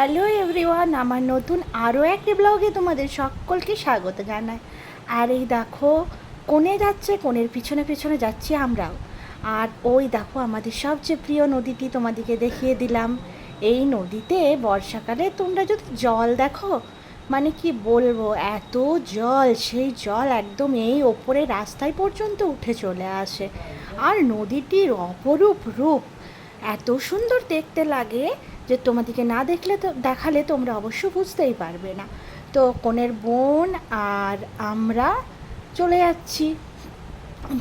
Hello everyone, আমার নতুন আরও একটি ব্লগে তোমাদের সকলকে স্বাগত জানাই। আর এই দেখো, কোণে যাচ্ছে, কোণের পিছনে পিছনে যাচ্ছি আমরাও। আর ওই দেখো আমাদের সবচেয়ে প্রিয় নদীটি তোমাদেরকে দেখিয়ে দিলাম। এই নদীতে বর্ষাকালে তোমরা যদি জল দেখো, মানে কি বলবো, এত জল, সেই জল একদম এই ওপরে রাস্তায় পর্যন্ত উঠে চলে আসে। আর নদীটির অপরূপ রূপ এত সুন্দর দেখতে লাগে যে তোমাদেরকে না দেখলে তো দেখালে তোমরা অবশ্য বুঝতেই পারবে না। তো কনের বোন আর আমরা চলে যাচ্ছি।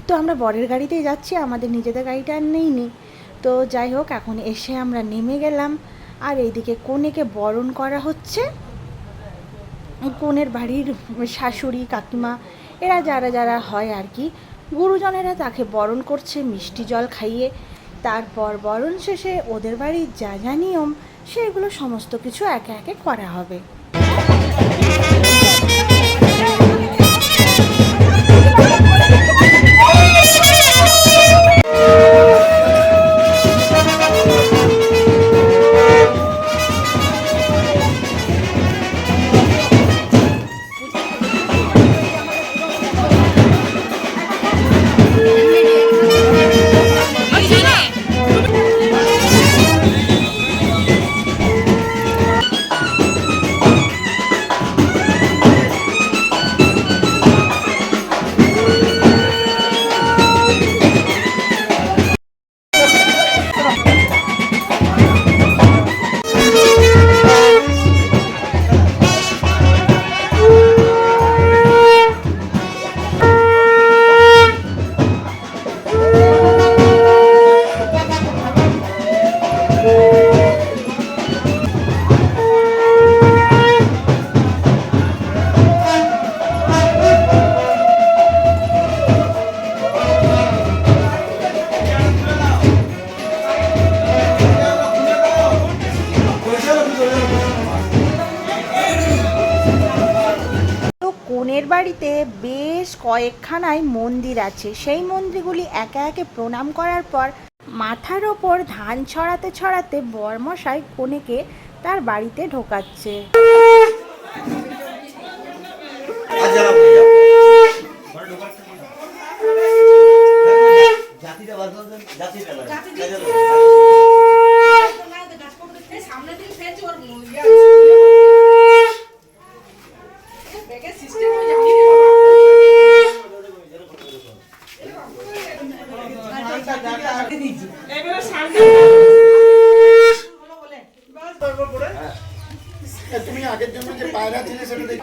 তো আমরা বরের গাড়িতেই যাচ্ছি, আমাদের নিজেদের গাড়িটা আর নেইনি। তো যাই হোক, এখন এসে আমরা নেমে গেলাম। আর এইদিকে কনেকে বরণ করা হচ্ছে। কনের বাড়ির শাশুড়ি কাকিমা এরা যারা যারা হয় আর কি, গুরুজনেরা তাকে বরণ করছে মিষ্টি জল খাইয়ে। তারপর বরণ শেষে ওদের বাড়ির যা যা নিয়ম সেগুলো সমস্ত কিছু একে একে করা হবে। কনের বাড়িতে বেশ কয়েকখানায় মন্দির আছে। সেই মন্দিরগুলি একে একে প্রণাম করার পর মাথার ওপর ধান ছড়াতে ছড়াতে বরমশাই কনেকে তার বাড়িতে ঢোকাচ্ছে। তুমি আগের জন্য যে পায়রা ছিল সেটা দেখি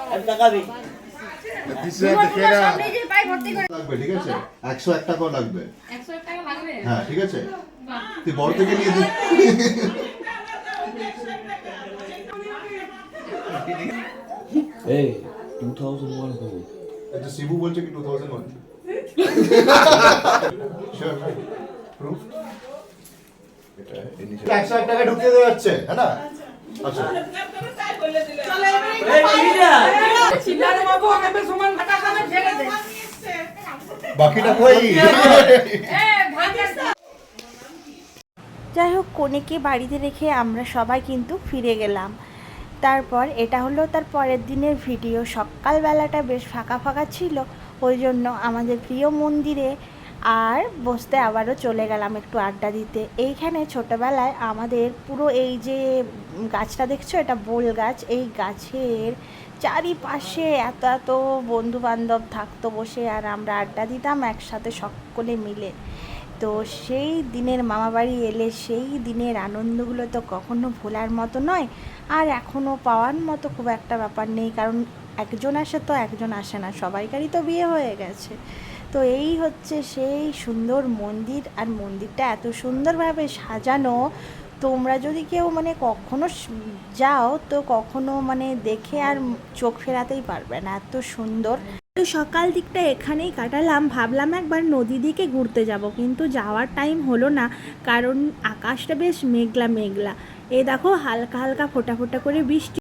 লাগবে, ঠিক আছে? 101 টাকাও লাগবে। 101 টাকা লাগবে? হ্যাঁ, ঠিক আছে। তুই বড় থেকে নিয়ে দে। এই 2001 হবে। এটা শিবু বলছে কি 2001? Sure proof? এটা 101 টাকা ঢুকিয়ে দেওয়া হচ্ছে, হ্যাঁ না? আচ্ছা। বাকিটা কই? যাই হোক, কনেকে বাড়িতে রেখে আমরা সবাই কিন্তু ফিরে গেলাম। তারপর এটা হলো তার পরের দিনের ভিডিও। সকালবেলাটা বেশ ফাঁকা ফাঁকা ছিল, ওই জন্য আমাদের প্রিয় মন্দিরে আর বসতে আবারও চলে গেলাম একটু আড্ডা দিতে। এইখানে ছোটোবেলায় আমাদের পুরো এই যে গাছটা দেখছো, এটা বোল গাছ। এই গাছের চারিপাশে এত এত বন্ধু বান্ধব থাকতো বসে, আর আমরা আড্ডা দিতাম একসাথে সকলে মিলে। তো সেই দিনের মামাবাড়ি এলে সেই দিনের আনন্দগুলো তো কখনো ভোলার মতো নয়। আর এখনও পাওয়ার মতো খুব একটা ব্যাপার নেই, কারণ একজন আসে তো একজন আসে না, সবাইকারই তো বিয়ে হয়ে গেছে। তো এই হচ্ছে সেই সুন্দর মন্দির, আর মন্দিরটা এত সুন্দরভাবে সাজানো, তোমরা যদি কেউ মানে কখনো যাও তো কখনো মানে দেখে আর চোখ ফেরাতেই পারবে না, এত সুন্দর। তো সকাল দিকটা এখানেই কাটালাম, ভাবলাম একবার নদী দিকে ঘুরতে যাব, কিন্তু যাওয়ার টাইম হলো না, কারণ আকাশটা বেশ মেঘলা মেঘলা। এই দেখো হালকা হালকা ফোটা ফোটা করে বৃষ্টি।